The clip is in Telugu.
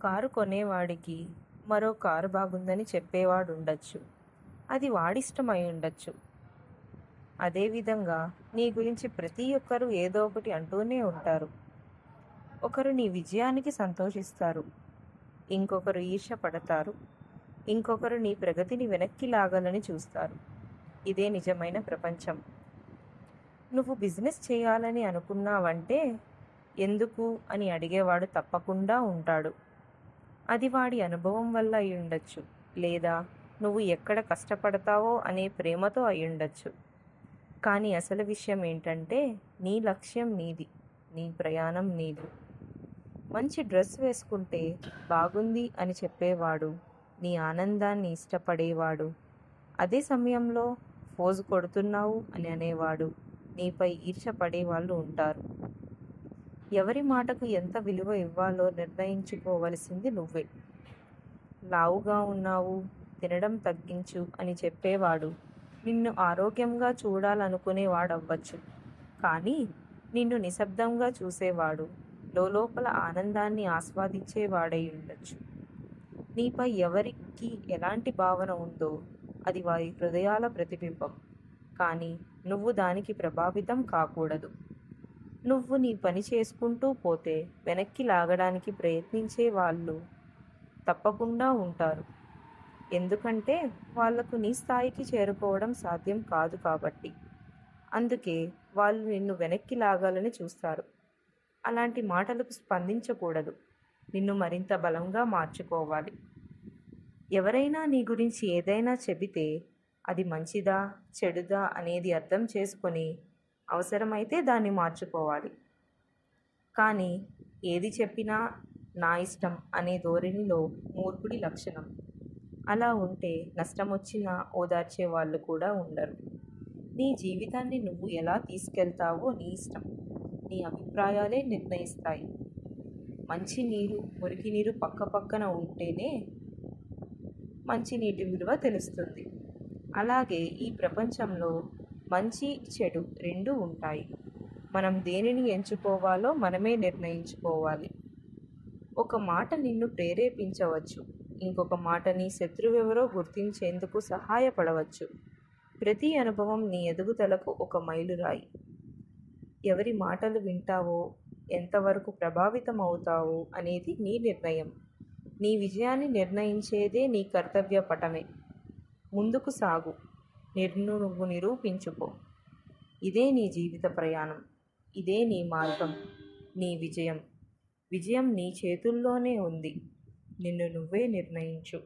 కారు కొనేవాడికి మరో కారు బాగుందని చెప్పేవాడుండొచ్చు. అది వాడిష్టం అయ్యుండొచ్చు. అదేవిధంగా నీ గురించి ప్రతి ఒక్కరూ ఏదో ఒకటి అంటూనే ఉంటారు. ఒకరు నీ విజయానికి సంతోషిస్తారు, ఇంకొకరు ఈర్ష్య పడతారు, ఇంకొకరు నీ ప్రగతిని వెనక్కి లాగాలని చూస్తారు. ఇదే నిజమైన ప్రపంచం. నువ్వు బిజినెస్ చేయాలని అనుకున్నావంటే ఎందుకు అని అడిగేవాడు తప్పకుండా ఉంటాడు. అది వాడి అనుభవం వల్ల అయ్యుండొచ్చు, లేదా నువ్వు ఎక్కడ కష్టపడతావో అనే ప్రేమతో అయ్యుండొచ్చు. కానీ అసలు విషయం ఏంటంటే నీ లక్ష్యం నీది, నీ ప్రయాణం నీది. మంచి డ్రెస్ వేసుకుంటే బాగుంది అని చెప్పేవాడు నీ ఆనందాన్ని ఇష్టపడేవాడు. అదే సమయంలో ఫోజు కొడుతున్నావు అని అనేవాడు నీపై ఈర్ష్య పడేవాళ్ళు ఉంటారు. ఎవరి మాటకు ఎంత విలువ ఇవ్వాలో నిర్ణయించుకోవలసింది నువ్వే. లావుగా ఉన్నావు, తినడం తగ్గించు అని చెప్పేవాడు నిన్ను ఆరోగ్యంగా చూడాలనుకునేవాడవ్వచ్చు. కానీ నిన్ను నిశ్శబ్దంగా చూసేవాడు లోపల ఆనందాన్ని ఆస్వాదించేవాడై ఉండొచ్చు. నీపై ఎవరికి ఎలాంటి భావన ఉందో అది వారి హృదయాల ప్రతిబింబం. కానీ నువ్వు దానికి ప్రభావితం కాకూడదు. నువ్వు నీ పని చేసుకుంటూ పోతే వెనక్కి లాగడానికి ప్రయత్నించే వాళ్ళు తప్పకుండా ఉంటారు. ఎందుకంటే వాళ్లకు నీ స్థాయికి చేరుకోవడం సాధ్యం కాదు కాబట్టి. అందుకే వాళ్ళు నిన్ను వెనక్కి లాగాలని చూస్తారు. అలాంటి మాటలకు స్పందించకూడదు. నిన్ను మరింత బలంగా మార్చుకోవాలి. ఎవరైనా నీ గురించి ఏదైనా చెబితే అది మంచిదా చెడుదా అనేది అర్థం చేసుకొని అవసరమైతే దాన్ని మార్చుకోవాలి. కానీ ఏది చెప్పినా నా ఇష్టం అనే ధోరణిలో మూర్ఖుడి లక్షణం. అలా ఉంటే నష్టం వచ్చినా ఓదార్చే వాళ్ళు కూడా ఉండరు. నీ జీవితాన్ని నువ్వు ఎలా తీసుకెళ్తావో నీ ఇష్టం. నీ అభిప్రాయాలే నిర్ణయిస్తాయి. మంచి నీరు మురికి నీరు పక్క పక్కన ఉంటేనే మంచినీటి విలువ తెలుస్తుంది. అలాగే ఈ ప్రపంచంలో మంచి చెడు రెండూ ఉంటాయి. మనం దేనిని ఎంచుకోవాలో మనమే నిర్ణయించుకోవాలి. ఒక మాట నిన్ను ప్రేరేపించవచ్చు, ఇంకొక మాట నీ శత్రువెవరో గుర్తించేందుకు సహాయపడవచ్చు. ప్రతి అనుభవం నీ ఎదుగుదలకు ఒక మైలురాయి. ఎవరి మాటలు వింటావో, ఎంతవరకు ప్రభావితం అవుతావో అనేది నీ నిర్ణయం. నీ విజయాన్ని నిర్ణయించేదే నీ కర్తవ్య పటమే. ముందుకు సాగు, నువ్వు నిరూపించుకో. ఇదే నీ జీవిత ప్రయాణం, ఇదే నీ మార్గం, నీ విజయం. విజయం నీ చేతుల్లోనే ఉంది. నిన్ను నువ్వే నిర్ణయించు.